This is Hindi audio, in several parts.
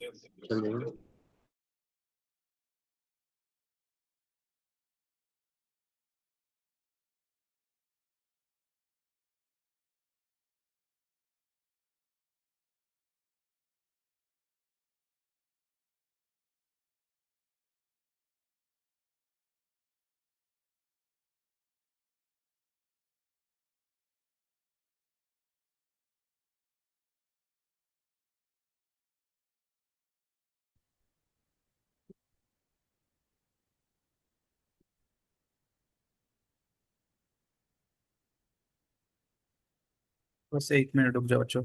चल जाएगा। बस 1 मिनट रुक जाओ बच्चों।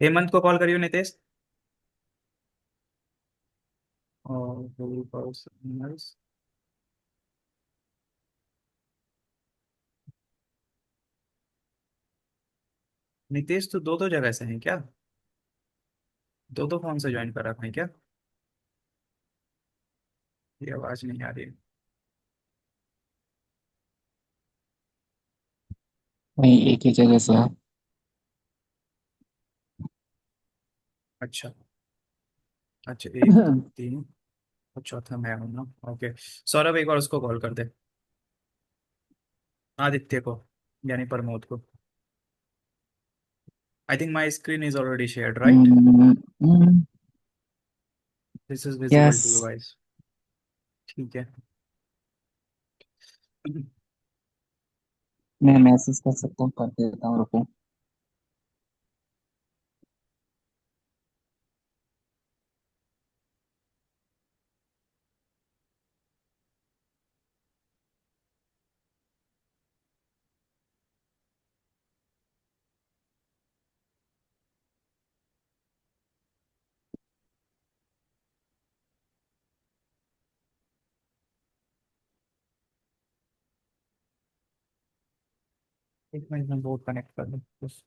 हेमंत को कॉल करियो नितेश। और Google Calls, emails। नितेश तो दो दो जगह से है क्या? दो दो फोन से ज्वाइन कर रखा है क्या? ये आवाज नहीं आ रही है। वही एक ही जगह से है। अच्छा। अच्छा, एक दो तीन और चौथा मैं हूँ ना। ओके। सौरभ एक बार उसको कॉल कर दे। आदित्य को, यानी प्रमोद को। I think my screen is already shared right. This is visible yes. To you guys. ठीक है। मैं मैसेज कर सकता हूँ, कर देता हूँ, रुको। एक मिनट में बोर्ड कनेक्ट कर दूँ बस।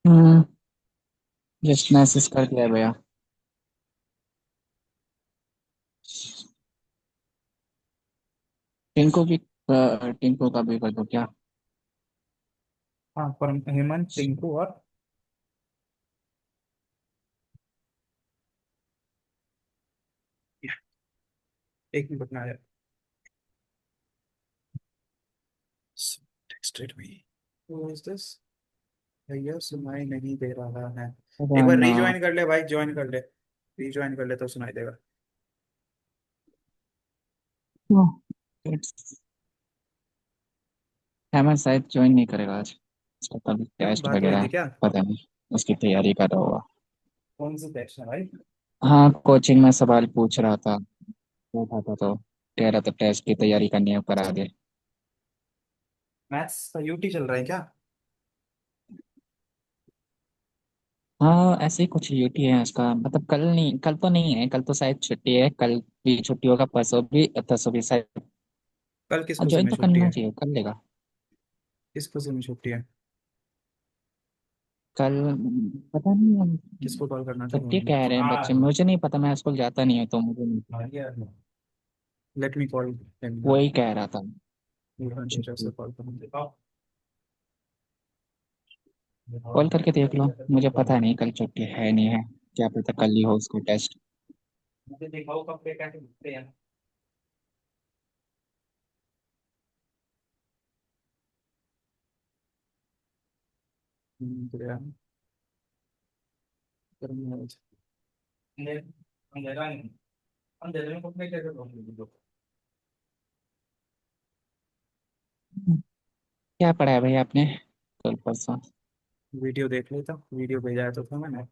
हम्म। जस्ट मैसेज कर दिया है भैया। टिंको भी टिंको का भी कर दो क्या? हाँ, पर हेमंत टिंकू और एक मिनट में आ जाए। Texted me. Who is this? भैया सुनाई नहीं दे रहा है। एक बार राना। रीज्वाइन कर ले भाई, ज्वाइन कर ले। रीज्वाइन कर ले तो सुनाई देगा। हेमंत शायद ज्वाइन नहीं करेगा आज। उसका कल क्यों, टेस्ट बाकी हुई वगैरह थी है। क्या? पता नहीं। उसकी तैयारी कर रहा होगा। कौन सी टेक्स्ट है भाई? हाँ, कोचिंग में सवाल पूछ रहा था। बैठा था तो कह रहा था टेस्ट की तैयारी करनी है, करा दे। मैथ्स का यूटी चल रहा है क्या? हाँ, ऐसे ही कुछ ड्यूटी है उसका, मतलब कल नहीं, कल तो नहीं है, कल तो शायद छुट्टी है, कल भी छुट्टी होगा, परसों भी शायद। कल किस खुशी ज्वाइन में तो छुट्टी करना है? चाहिए, कर लेगा। किस खुशी में छुट्टी है? कल पता नहीं हम। किसको कॉल करना था? छुट्टी कह रहे हैं बच्चे, मुझे नहीं पता, मैं स्कूल जाता नहीं हूँ तो मुझे नहीं पता। Let me call. वही कह रहा था। टीचर से छुट्टी। कॉल करूँ। कॉल करके देख लो, मुझे पता नहीं कल छुट्टी है नहीं है, क्या पता कल ही हो उसको टेस्ट। मुझे दिखाओ कब पे कैसे दिखते हैं। अंधेरा अंधेरा नहीं। अंधेरे में कपड़े कैसे धोंगे? क्या पढ़ा है भाई आपने कल परसों? वीडियो देख लेता, वीडियो भेजा तो था मैंने।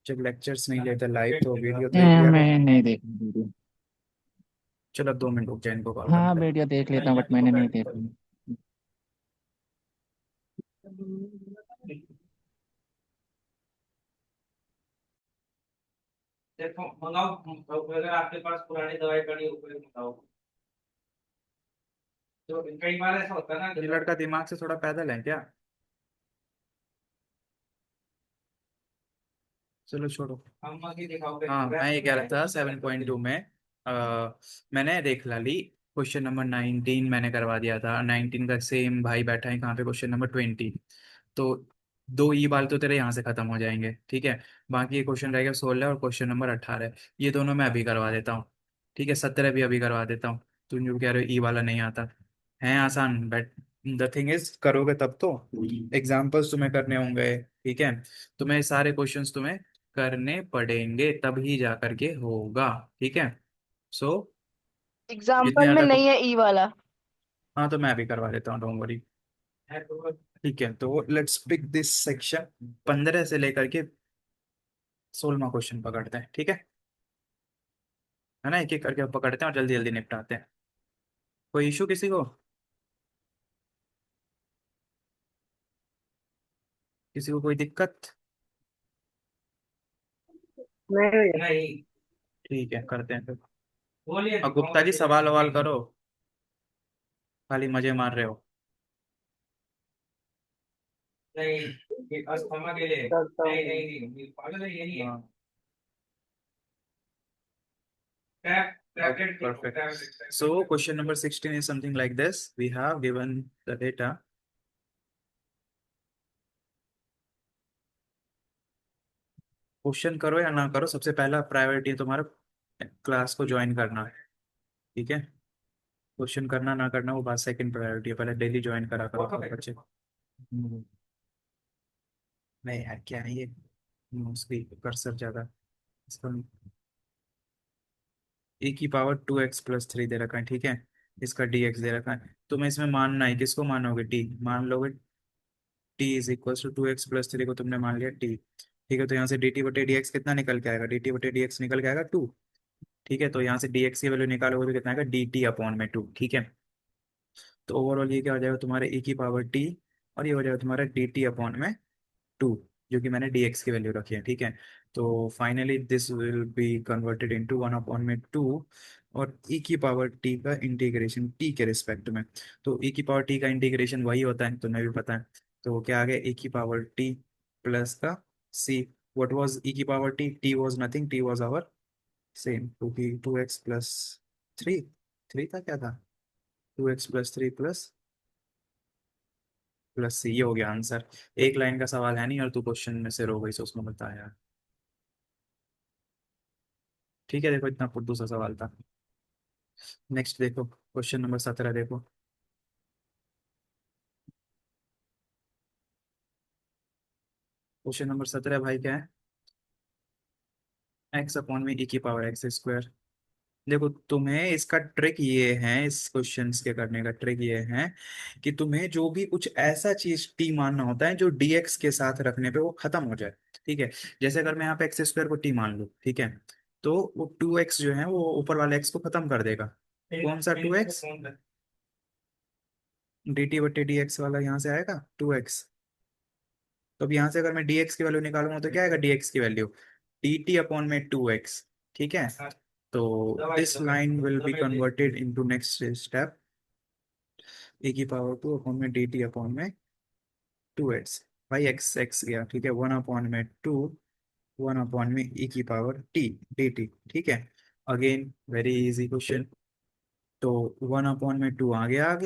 जब लेक्चर्स नहीं लेते लाइव तो वीडियो देख लिया कर। मैं नहीं देखा वीडियो। चलो 2 मिनट रुक जाए, इनको कॉल हाँ, करने वीडियो देख लेता हूँ बट मैंने नहीं देखा। दे। देखो मंगाओ, अगर आपके पास पुरानी दवाई पड़ी है ऊपर मंगाओ। तो कई बार ऐसा होता है ना, ये लड़का दिमाग से थोड़ा पैदल है क्या? चलो छोड़ो। हम आगे दिखाओ। हाँ, मैं ये कह रहा था 7.2 में मैंने देख ला ली। क्वेश्चन नंबर 19 मैंने करवा दिया था, 19 का सेम भाई बैठा है कहाँ पे, क्वेश्चन नंबर 20। तो दो ई बाल तो तेरे यहाँ से खत्म हो जाएंगे, ठीक है। बाकी ये क्वेश्चन रहेगा 16 और क्वेश्चन नंबर 18, ये दोनों मैं अभी करवा देता हूँ। ठीक है, 17 भी अभी करवा देता हूँ। तुम जो कह रहे हो ई वाला नहीं आता, है आसान, बट द थिंग इज करोगे तब तो, एग्जाम्पल्स तुम्हें करने होंगे, ठीक है। तुम्हें सारे क्वेश्चंस तुम्हें करने पड़ेंगे तब ही जा करके होगा, ठीक है। सो जितने एग्जाम्पल में ज्यादा नहीं है ई वाला। हाँ तो मैं भी करवा देता हूँ, डोंट वरी। ठीक है, तो लेट्स पिक दिस सेक्शन, 15 से लेकर के 16वां क्वेश्चन पकड़ते हैं, ठीक है। है ना, एक एक करके पकड़ते हैं और जल्दी जल्दी निपटाते हैं। कोई इशू किसी को, किसी को कोई दिक्कत? नहीं भैया। नहीं। ठीक है, करते हैं फिर। बोलिए, और गुप्ता जी सवाल ववाल करो, खाली मजे मार रहे हो। नहीं, ये अस्थमा के लिए। करता नहीं हूँ। नहीं नहीं, पागल है, यही है। Okay, perfect. So question number 16 is something like this. We have given the data. Question करो या ना करो, सबसे पहला प्रायोरिटी है तुम्हारा क्लास को ज्वाइन करना है, ठीक है। क्वेश्चन करना ना करना वो बात सेकंड प्रायोरिटी है, पहले डेली ज्वाइन करा करो अपने बच्चे को। नहीं यार, क्या है ये, मोस्टली कर्सर ज्यादा इसका। ए की पावर 2x+3 दे रखा है, ठीक है। इसका dx दे रखा है, तुम्हें इसमें मानना है, किसको मानोगे, टी मान लोगे। t = 2x+3 को तुमने मान लिया टी, ठीक है। तो यहाँ से dt बटे dx कितना निकल के आएगा, dt बटे dx निकल के आएगा 2, ठीक है। तो यहाँ से dx की वैल्यू निकालोगे तो कितना आएगा, dt/2, ठीक है। तो ओवरऑल ये क्या हो जाएगा तुम्हारे e की पावर t, और ये हो जाएगा तुम्हारा dt/2, जो कि मैंने dx की वैल्यू रखी है, ठीक है। तो finally this will be converted into 1/2, और e की पावर t का इंटीग्रेशन t के रिस्पेक्ट में। तो e की पावर t का इंटीग्रेशन वही होता है, तुम्हें भी पता है। तो क्या आ गया, e की पावर t प्लस का c। व्हाट वाज e की power t was nothing, t was our same, क्योंकि 2x+3, 3 था क्या था, 2x+3 प्लस सी, ये हो गया आंसर। एक लाइन का सवाल है नहीं और तू क्वेश्चन में से रो गई, सो उसमें बताया। ठीक है, देखो इतना फुद्दू सा सवाल था। नेक्स्ट देखो, क्वेश्चन नंबर 17 देखो। क्वेश्चन नंबर 17 भाई क्या है, x/e⁻x²। देखो तुम्हें इसका ट्रिक ये है, इस क्वेश्चंस के करने का ट्रिक ये है कि तुम्हें जो भी कुछ ऐसा चीज टी मानना होता है जो dx के साथ रखने पे वो खत्म हो जाए, ठीक है। जैसे अगर मैं यहाँ पे x² को टी मान लूँ, ठीक है, तो वो 2x जो है वो ऊपर वाले x को खत्म कर देगा। कौन सा 2x, dt/dx वाला यहाँ से आएगा 2x। तो अब यहाँ से अगर मैं dx की वैल्यू निकालूंगा तो क्या आएगा, dx की वैल्यू dt/2x, ठीक है। तो this line will be converted into next step, e⁻2/dt/2x। भाई x x गया, ठीक है, 1/2, 1/e⁻t dt, ठीक है। Again very easy question. तो 1/2 आ गया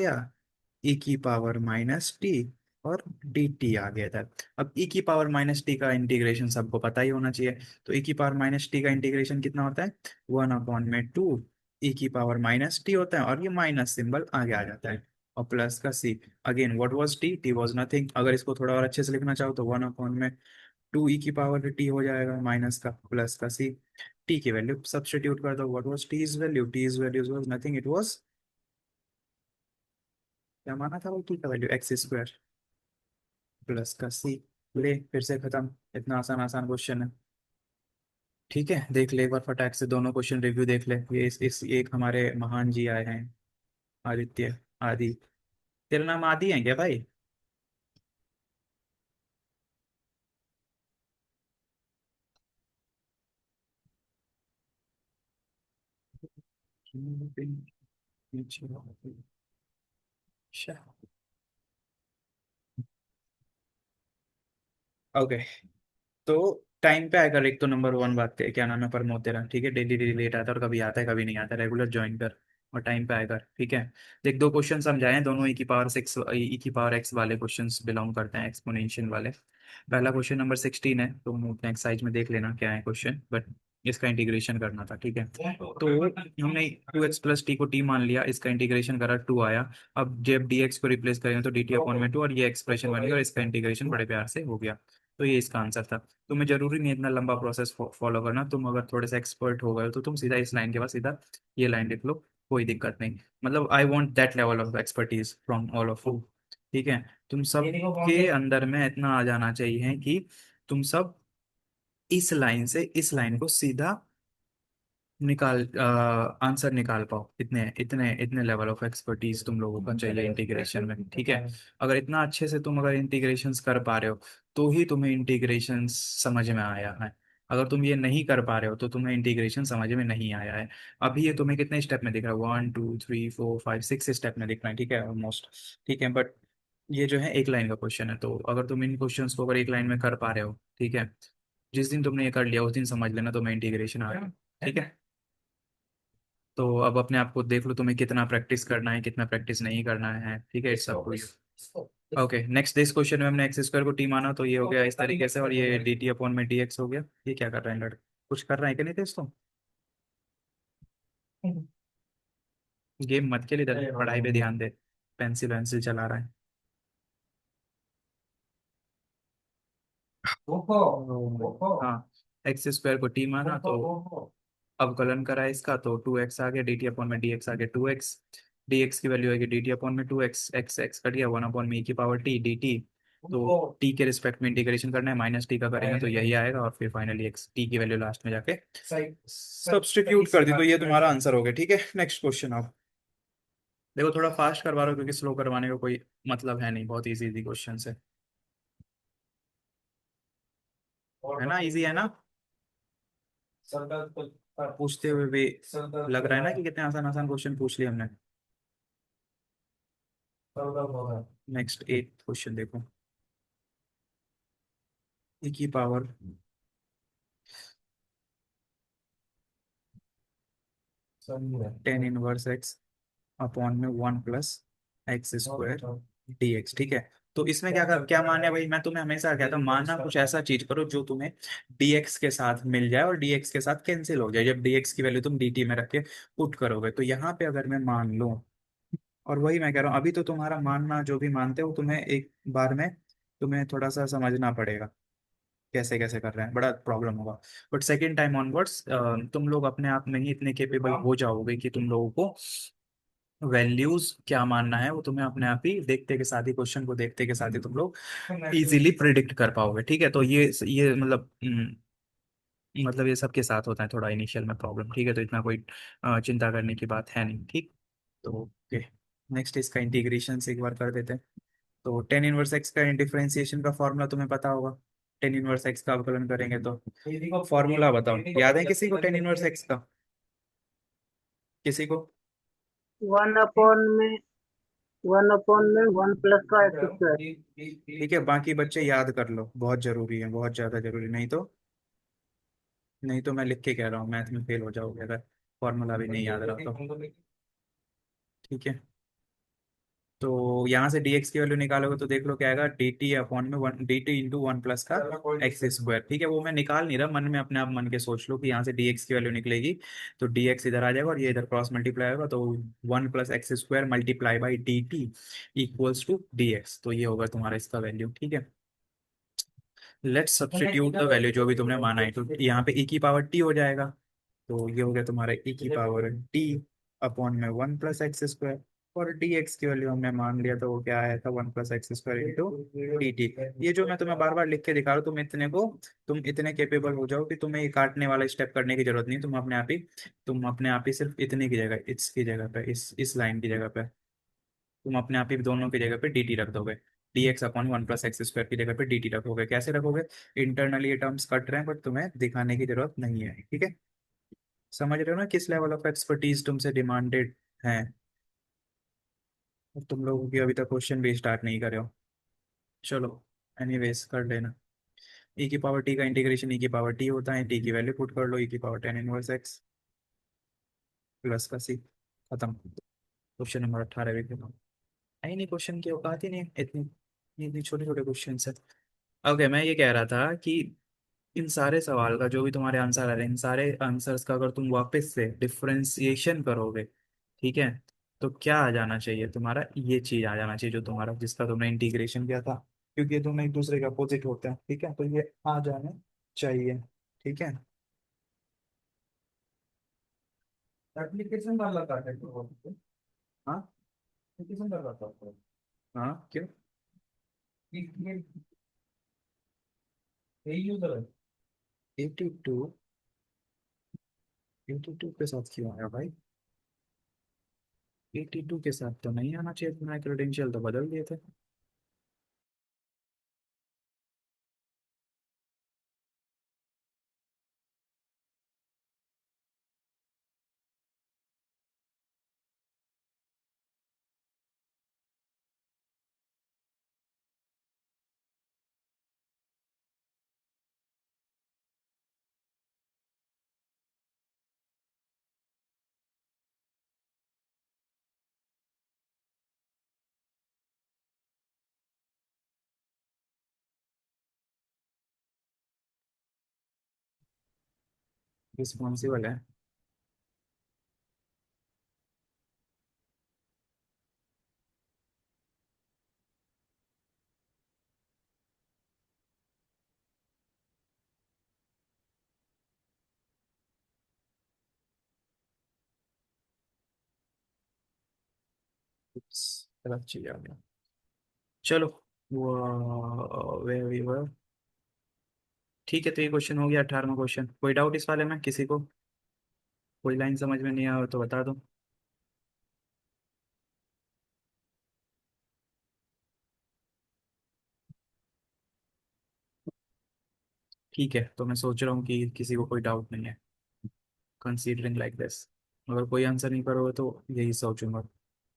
e⁻−t, और dt आ गया था। अब e⁻−t का इंटीग्रेशन सबको पता ही होना चाहिए। तो e⁻−t का इंटीग्रेशन कितना होता है, 1/2 e⁻−t होता है, और ये माइनस सिंबल आगे आ जाता है, और प्लस का c। Again what was t was nothing. अगर इसको थोड़ा और अच्छे से लिखना चाहो तो 1/2 e⁻t हो जाएगा, माइनस का प्लस का c। t की वैल्यू सब्स्टिट्यूट कर दो, what was t is value was nothing, it was, क्या माना था भाई, t का वैल्यू x² प्लस का c। ले फिर से खत्म, इतना आसान आसान क्वेश्चन है। ठीक है, देख ले एक बार फटाक से दोनों क्वेश्चन रिव्यू देख ले। ये इस एक हमारे महान जी आए हैं, आदित्य, आदि। तेरा नाम आदि है क्या भाई? ओके, तो टाइम पे आएगा। एक तो नंबर वन बात है, क्या नाम है, प्रमोद तेरा, ठीक है, डेली डेली लेट आता है और कभी आता है कभी नहीं आता, रेगुलर ज्वाइन कर और टाइम पे आएगा, ठीक है। देख, दो क्वेश्चन समझाए हैं, दोनों e की पावर 6 e की पावर x वाले क्वेश्चंस बिलोंग करते हैं, एक्सपोनेंशियल वाले। पहला क्वेश्चन नंबर 16 है, तो अपने एक्सरसाइज में देख लेना क्या है क्वेश्चन, बट इसका इंटीग्रेशन करना था, ठीक है। तो हमने 2x+t को t मान लिया, इसका इंटीग्रेशन करा, 2 आया। अब जब dx को रिप्लेस करेंगे तो dt/2, और ये एक्सप्रेशन बन गया और इसका इंटीग्रेशन बड़े प्यार से हो गया। तो ये इसका आंसर था। तुम्हें जरूरी नहीं इतना लंबा प्रोसेस फॉलो करना, तुम अगर थोड़े से एक्सपर्ट हो गए हो तो तुम सीधा इस लाइन के बाद सीधा ये लाइन लिख लो, कोई दिक्कत नहीं। मतलब I want that level of expertise from all of you, ठीक है। तुम सब के अंदर में इतना आ जाना चाहिए कि तुम सब इस लाइन से इस लाइन को सीधा निकाल आंसर निकाल पाओ, इतने इतने इतने लेवल ऑफ एक्सपर्टीज तुम लोगों का चाहिए इंटीग्रेशन में, ठीक है। अगर इतना अच्छे से तुम अगर इंटीग्रेशंस कर पा रहे हो तो ही तुम्हें इंटीग्रेशन समझ में आया है। अगर तुम ये नहीं कर पा रहे हो तो तुम्हें इंटीग्रेशन समझ में नहीं आया है। अभी ये तुम्हें कितने स्टेप में दिख रहा है, 1 2 3 4 5 6 स्टेप में दिख रहा है, ठीक है, ऑलमोस्ट, ठीक है। बट ये जो है एक लाइन का क्वेश्चन है, तो अगर तुम इन क्वेश्चंस को अगर एक लाइन में कर पा रहे हो, ठीक है, जिस दिन तुमने ये कर लिया उस दिन समझ लेना तुम्हें इंटीग्रेशन आ गया, ठीक है। तो अब अपने आप को देख लो, तुम्हें कितना प्रैक्टिस करना है कितना प्रैक्टिस नहीं करना है, ठीक है, इट्स सब कुछ। ओके, नेक्स्ट दिस क्वेश्चन में हमने x² को t माना, तो ये हो गया इस तरीके से, और ये dt/में dx हो गया। ये क्या कर रहे हैं लड़के, कुछ कर रहे हैं कि नहीं तेज, तो गेम मत खेल, इधर पढ़ाई पे ध्यान दे, पेंसिल वेंसिल चला रहा है। हाँ, x² को t माना, तो अवकलन करा इसका, तो 2x आ गया, dt/में dx आ गया 2x, dx की वैल्यू आएगी dt/में 2x, x कट गया, 1/e⁻t dt। तो t के रिस्पेक्ट में इंटीग्रेशन करना है, माइनस t का करेंगे तो यही आएगा, और फिर फाइनली x t की वैल्यू लास्ट में जाके सब्स्टिट्यूट कर दी, तो ये तुम्हारा आंसर हो गया, ठीक है। नेक्स्ट क्वेश्चन आप देखो, थोड़ा फास्ट करवा रहा हूँ क्योंकि स्लो करवाने का कोई मतलब है नहीं, बहुत इजी इजी क्वेश्चन है ना, इजी है ना, पूछते हुए भी लग रहा है ना कि कितने आसान आसान क्वेश्चन पूछ लिए हमने। नेक्स्ट 8 क्वेश्चन देखो, e⁻ 10 इनवर्स x/1 + x² ठीक है। तो इसमें क्या मान्य है भाई, मैं तुम्हें हमेशा कहता हूँ मानना कुछ ऐसा चीज करो जो तुम्हें dx के साथ मिल जाए और dx के साथ कैंसिल हो जाए, जब dx की वैल्यू तुम dt में रख के पुट करोगे, तो यहाँ पे अगर मैं मान लूं, और वही मैं कह रहा हूँ, अभी तो तुम्हारा मानना जो भी मानते हो तुम्हें एक बार में तुम्हें थोड़ा सा समझना पड़ेगा कैसे कैसे कर रहे हैं, बड़ा प्रॉब्लम होगा। बट सेकेंड टाइम ऑनवर्ड्स तुम लोग अपने आप में ही इतने केपेबल हो जाओगे कि तुम लोगों को वैल्यूज क्या मानना है वो तुम्हें अपने आप ही देखते के साथ ही, क्वेश्चन को देखते के साथ ही तुम लोग इजीली प्रिडिक्ट कर पाओगे, ठीक है। तो ये मतलब ये सबके साथ होता है थोड़ा इनिशियल में प्रॉब्लम, ठीक है, तो इतना कोई चिंता करने की बात है नहीं, ठीक। तो ओके, नेक्स्ट इसका इंटीग्रेशन से एक बार कर देते हैं। तो 10 इनवर्स x का डिफरेंशिएशन का फॉर्मूला तुम्हें पता होगा, 10 इनवर्स x का अवकलन करेंगे तो फॉर्मूला बताओ, याद है किसी को 10 इनवर्स x का, किसी को? 1/में 1/में 1 + का x²। ठीक है, बाकी बच्चे याद कर लो, बहुत जरूरी है, बहुत ज्यादा जरूरी, नहीं तो मैं लिख के कह रहा हूँ मैथ में फेल हो जाओगे अगर फॉर्मूला भी नहीं याद रहा तो, ठीक है। तो यहाँ से dx की वैल्यू निकालोगे तो देख लो क्या आएगा, dt/1 dt × 1 + का x², ठीक है। वो मैं निकाल नहीं रहा, मन में अपने आप मन के सोच लो कि यहाँ से dx की वैल्यू निकलेगी, तो dx इधर आ जाएगा और ये इधर क्रॉस मल्टीप्लाई होगा, तो 1 + x² multiply by dt equals to dx, तो ये होगा तुम्हारा इसका वैल्यू, ठीक है। लेट्स सब्स्टिट्यूट द वैल्यू जो भी तुमने माना है, तो यहाँ पे e⁻t हो जाएगा, तो ये हो गया तुम्हारा e⁻t/में 1 + x², और dx की वैल्यू हमने मान लिया, तो वो क्या आया था, 1 + x² × dt। ये जो मैं तुम्हें बार बार लिख के दिखा रहा हूँ, तुम इतने केपेबल हो जाओ कि तुम्हें ये काटने वाला स्टेप करने की जरूरत नहीं, तुम अपने आप ही सिर्फ इतने की जगह, इसकी जगह पे, इस लाइन की जगह पे तुम अपने आप ही दोनों की जगह पे dt रख दोगे, dx/1 + x² की जगह पे dt रखोगे। कैसे रखोगे, इंटरनली ये टर्म्स कट रहे हैं बट तुम्हें दिखाने की जरूरत नहीं है, ठीक है। समझ रहे हो ना किस लेवल ऑफ एक्सपर्टीज तुमसे डिमांडेड है, और तुम लोगों की अभी तक क्वेश्चन भी स्टार्ट नहीं करे हो। चलो, एनीवेज कर लेना। ई की पावर टी का इंटीग्रेशन ई की पावर टी होता है, टी की वैल्यू पुट कर लो, ई की power tan inverse x plus का सी, खत्म। क्वेश्चन नंबर 18 भी खत्म। आई नहीं, क्वेश्चन की औकात ही नहीं है, इतनी इतनी छोटे छोटे क्वेश्चन है। ओके, मैं ये कह रहा था कि इन सारे सवाल का जो भी तुम्हारे आंसर आ रहे हैं, इन सारे आंसर्स का अगर तुम वापस से डिफरेंशिएशन करोगे, ठीक है, तो क्या आ जाना चाहिए तुम्हारा, ये चीज आ जाना चाहिए जो तुम्हारा जिसका तुमने इंटीग्रेशन किया था, क्योंकि ये दोनों एक दूसरे के अपोजिट होते हैं, ठीक है, तो ये आ जाना चाहिए, ठीक है। एप्लीकेशन डाला था क्या तो? हाँ, एप्लीकेशन डाला था तो। हाँ क्यों? यही यूजर है। 82, 82 के साथ क्यों आया भाई? 82 के साथ तो नहीं आना चाहिए, तुम्हारे क्रेडेंशियल तो बदल दिए थे। रिस्पॉन्सिबल है। कुछ गलत चीज आ गया। चलो, वो वे वी वर, ठीक है, तो ये क्वेश्चन हो गया, 18वां क्वेश्चन। कोई डाउट इस वाले में किसी को? कोई लाइन समझ में नहीं आया तो बता दो। ठीक है, तो मैं सोच रहा हूँ कि किसी को कोई डाउट नहीं है, कंसीडरिंग लाइक दिस। अगर कोई आंसर नहीं करोगे तो यही सोचूंगा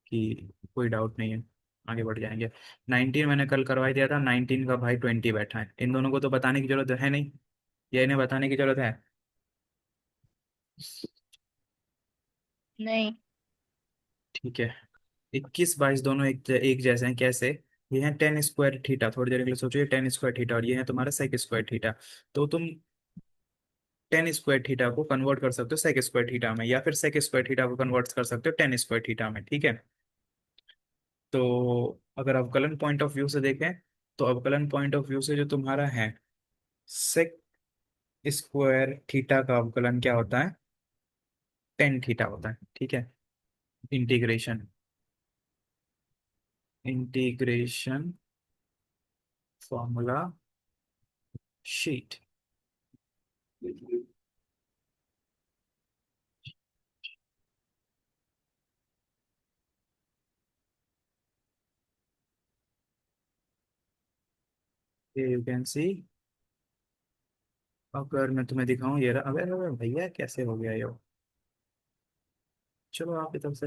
कि कोई डाउट नहीं है, आगे बढ़ जाएंगे। 19 मैंने कल करवा ही दिया था, 19 का भाई 20 बैठा है, इन दोनों को तो बताने की जरूरत है नहीं, या इन्हें बताने की जरूरत है? नहीं। ठीक है। 21 22 दोनों एक जैसे हैं, कैसे? ये है टेन स्क्वायर थीटा, थोड़ी देर के लिए सोचो, ये टेन स्क्वायर थीटा, और ये है तुम्हारा सेक स्क्वायर थीटा। तो तुम टेन स्क्वायर थीटा को कन्वर्ट कर सकते हो सेक स्क्वायर थीटा में, या फिर सेक स्क्वायर थीटा को कन्वर्ट कर सकते हो टेन स्क्वायर थीटा में, ठीक है। तो अगर अवकलन पॉइंट ऑफ व्यू से देखें, तो अवकलन पॉइंट ऑफ व्यू से जो तुम्हारा है, सेक स्क्वायर थीटा का अवकलन क्या होता है? टेन थीटा होता है, ठीक है। Integration, integration formula sheet. You can see, अगर मैं तुम्हें दिखाऊं, ये रहा, अबे अबे भैया कैसे हो गया ये? चलो आपकी तरफ से,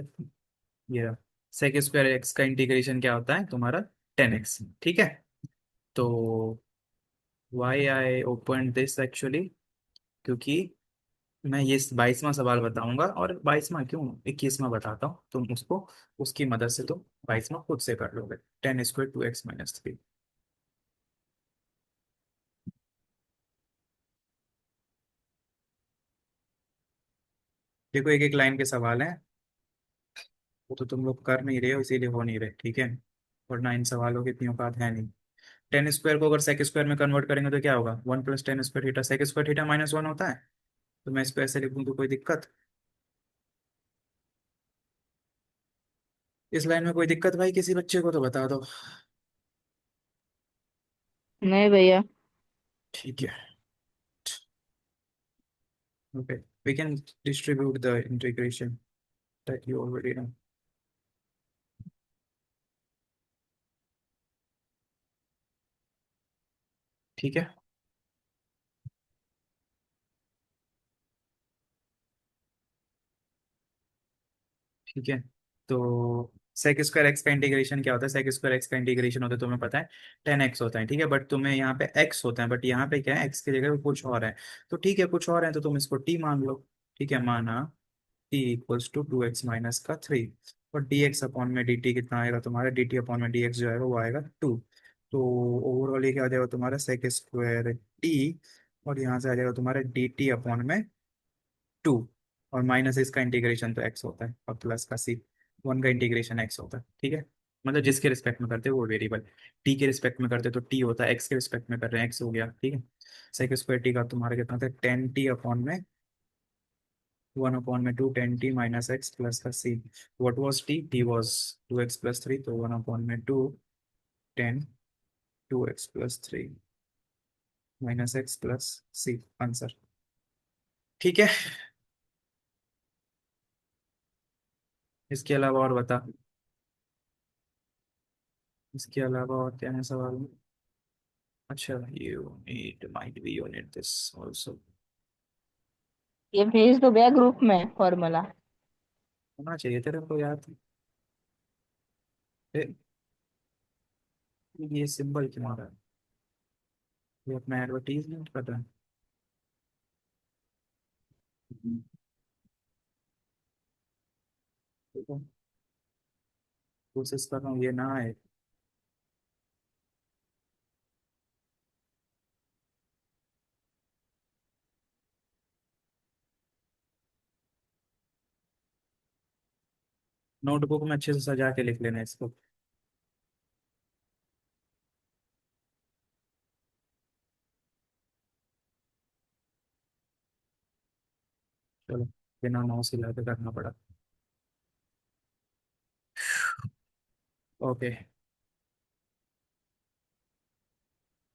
ये रहा। सेक स्क्वायर एक्स का इंटीग्रेशन क्या होता है तुम्हारा? 10x, ठीक है। तो why I open this actually, क्योंकि मैं ये 22वां सवाल बताऊंगा, और 22वां क्यों, 21वां बताता हूँ, तुम उसको, उसकी मदद से तुम 22वां खुद से कर लोगे। 10 स्क्वायर 2x - 3। देखो, एक एक लाइन के सवाल हैं, वो तो तुम लोग कर नहीं रहे हो, इसीलिए हो नहीं रहे, ठीक है, वरना इन सवालों की इतनी औकात है नहीं। टेन स्क्वायर को अगर सेक स्क्वायर में कन्वर्ट करेंगे तो क्या होगा? 1 + 10 स्क्वायर थीटा, सेक स्क्वायर थीटा -1 होता है। तो मैं इसको ऐसे लिखूं तो कोई दिक्कत? इस लाइन में कोई दिक्कत भाई किसी बच्चे को तो बता दो। नहीं भैया। ठीक है, okay, we can distribute the integration that you already know, ठीक है। ठीक है, तो सेक स्क्वायर एक्स का इंटीग्रेशन क्या होता है? सेक स्क्वायर एक्स का इंटीग्रेशन होता है, तुम्हें पता है 10x होता है, ठीक है। बट तुम्हें यहाँ पे x होता है, बट यहाँ पे क्या है, x की जगह पे कुछ और है। तो ठीक है, कुछ और है तो तुम इसको t मान लो। ठीक है, माना t इक्वल्स टू 2x - 3, और dx अपॉन में dt कितना आएगा तुम्हारा? dt अपॉन में dx जो आएगा वो आएगा 2। तो ओवरऑल ये क्या आ जाएगा तुम्हारा? सेक स्क्वायर t, और यहाँ से आ जाएगा तुम्हारा dt अपॉन में 2, और माइनस इसका इंटीग्रेशन तो x होता है, और प्लस का c, 1 का इंटीग्रेशन x होता है, ठीक है। मतलब जिसके रिस्पेक्ट में करते हो वो वेरिएबल, t के रिस्पेक्ट में करते तो t होता है, x के रिस्पेक्ट में कर रहे हैं x हो गया, ठीक है। सेक स्क्वायर t का तुम्हारा कितना था? 10t अपॉन में 1/2 10t माइनस एक्स प्लस का c। What was t was 2x + 3, तो 1/2 10 2x + 3 minus x plus c, answer. ठीक है, इसके अलावा और बता, इसके अलावा और क्या है सवाल में? अच्छा, you need might be unit this also, ये भेज दो भैया ग्रुप में फॉर्मूला। होना चाहिए तेरे को याद। ए, ये सिंबल क्यों आ रहा है? ये अपना एडवर्टीजमेंट कर रहा है। ठीक है, कोशिश कर रहा हूँ ये ना आए। नोटबुक में अच्छे से सजा के लिख लेना इसको। चलो, बिना माउस हिला के करना पड़ा। ओके,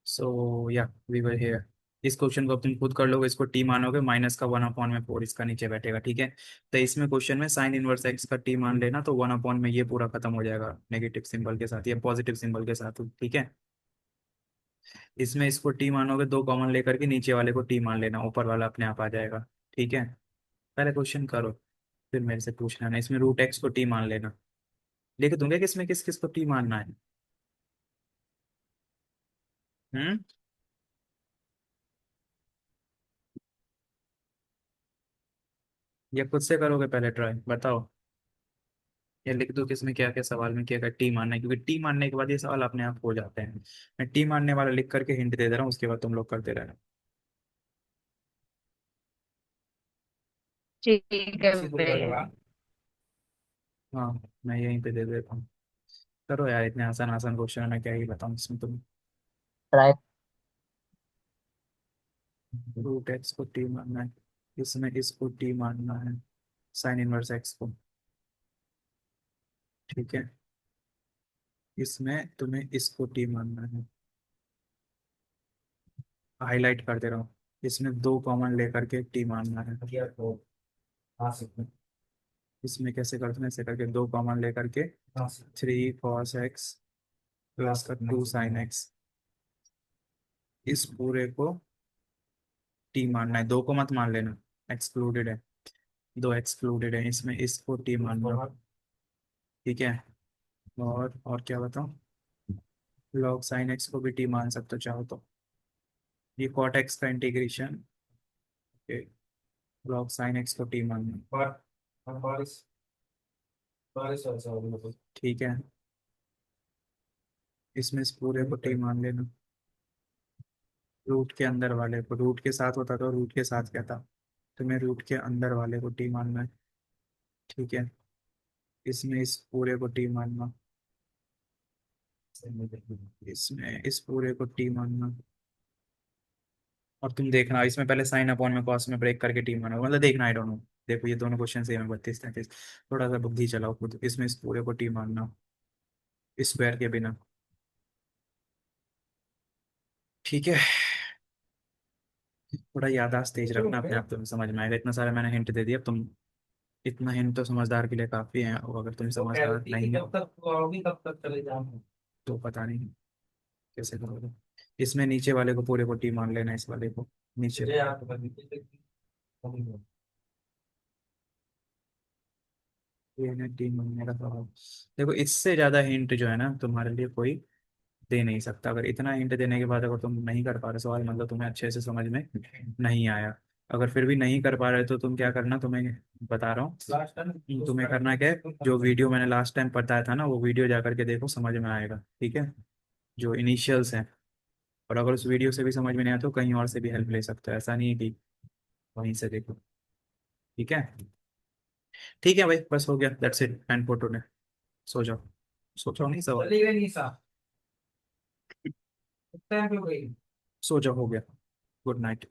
सो या वी वर हियर। इस क्वेश्चन को अब तुम खुद कर लोगे, इसको टी मानोगे, माइनस का 1/4 इसका नीचे बैठेगा, ठीक है। तो इसमें क्वेश्चन में साइन इनवर्स एक्स का टी मान लेना, तो 1/, ये पूरा खत्म हो जाएगा नेगेटिव सिंबल के साथ या पॉजिटिव सिंबल के साथ, ठीक है। इसमें इसको टी मानोगे, दो कॉमन लेकर के नीचे वाले को टी मान लेना, ऊपर वाला अपने आप आ जाएगा, ठीक है। पहले क्वेश्चन करो, फिर मेरे से पूछ लेना। इसमें रूट एक्स को टी मान लेना, लिख दूंगे किसमें किस किस को टी मानना है। हम्म, या खुद से करोगे पहले ट्राई, बताओ। या लिख दो किसमें क्या क्या सवाल में क्या क्या टी मानना है, क्योंकि टी मानने के बाद ये सवाल अपने आप हो जाते हैं। मैं टी मानने वाला लिख करके हिंट दे दे रहा हूँ, उसके बाद तुम लोग करते रहना। ठीक है किसी को भैया। करो। हाँ, मैं यहीं पे दे देता हूँ। करो यार, इतने आसान आसान क्वेश्चन है, मैं क्या ही बताऊँ इसमें तुम। ट्राई। रूट एक्स को टी मानना है, इसमें इसको टी मानना है, साइन इनवर्स एक्स को, ठीक है। इसमें तुम्हें इसको टी मानना है, हाईलाइट कर दे रहा हूँ। इसमें दो कॉमन लेकर के टी मानना है। इसमें कैसे करते हैं? ऐसे करके दो कॉमन लेकर के 3 cos x प्लस का 2 sin x, इस पूरे को टी मानना है, दो को मत मान लेना, एक्सक्लूडेड है, दो एक्सक्लूडेड है, इसमें इसको टी मानना, ठीक है। और क्या बताऊँ? log sin x को भी टी मान सकते हो चाहो तो। ये cot x का इंटीग्रेशन, log sin x को टी मानना, ठीक है। इसमें इस पूरे को टी मान लेना, रूट के अंदर वाले को, रूट के साथ होता तो रूट के साथ क्या था, तुम्हें रूट के अंदर वाले को टी मानना है, ठीक है। इसमें इस पूरे को टी मानना, इसमें इस पूरे को टी मानना, और तुम देखना इसमें पहले साइन अपॉन में कॉस में ब्रेक करके टी मानो, मतलब देखना, आई डोंट नो। देखो ये दोनों क्वेश्चन सेम है, 32 33, थोड़ा सा बुद्धि चलाओ खुद। इसमें इस पूरे को टी मानना स्क्वायर के बिना, ठीक है। थोड़ा याददाश्त तेज रखना अपने आप, तुम्हें समझ में आएगा। इतना सारा मैंने हिंट दे दिया, अब तुम, इतना हिंट तो समझदार के लिए काफी है, और अगर तुम समझदार नहीं हो तो पता नहीं कैसे करोगे। इसमें नीचे वाले को पूरे को टी मान लेना, इस वाले को नीचे, ये ना 3 महीने का सवाल। देखो इससे ज्यादा हिंट जो है ना तुम्हारे लिए कोई दे नहीं सकता। अगर इतना हिंट देने के बाद अगर तुम नहीं कर पा रहे सवाल, मतलब तुम्हें अच्छे से समझ में नहीं आया। अगर फिर भी नहीं कर पा रहे तो तुम क्या करना, तुम्हें बता रहा हूँ, तुम्हें करना क्या है, जो वीडियो मैंने लास्ट टाइम बताया था ना वो वीडियो जा करके देखो, समझ में आएगा। ठीक है, जो इनिशियल्स हैं। और अगर उस वीडियो से भी समझ में नहीं आया तो कहीं और से भी हेल्प ले सकते हो, ऐसा नहीं है कि वहीं से देखो। ठीक है, ठीक है भाई, बस हो गया, that's it and for today. सो जाओ। सो जाओ नहीं, सवाल। सो जाओ, हो गया। Good night.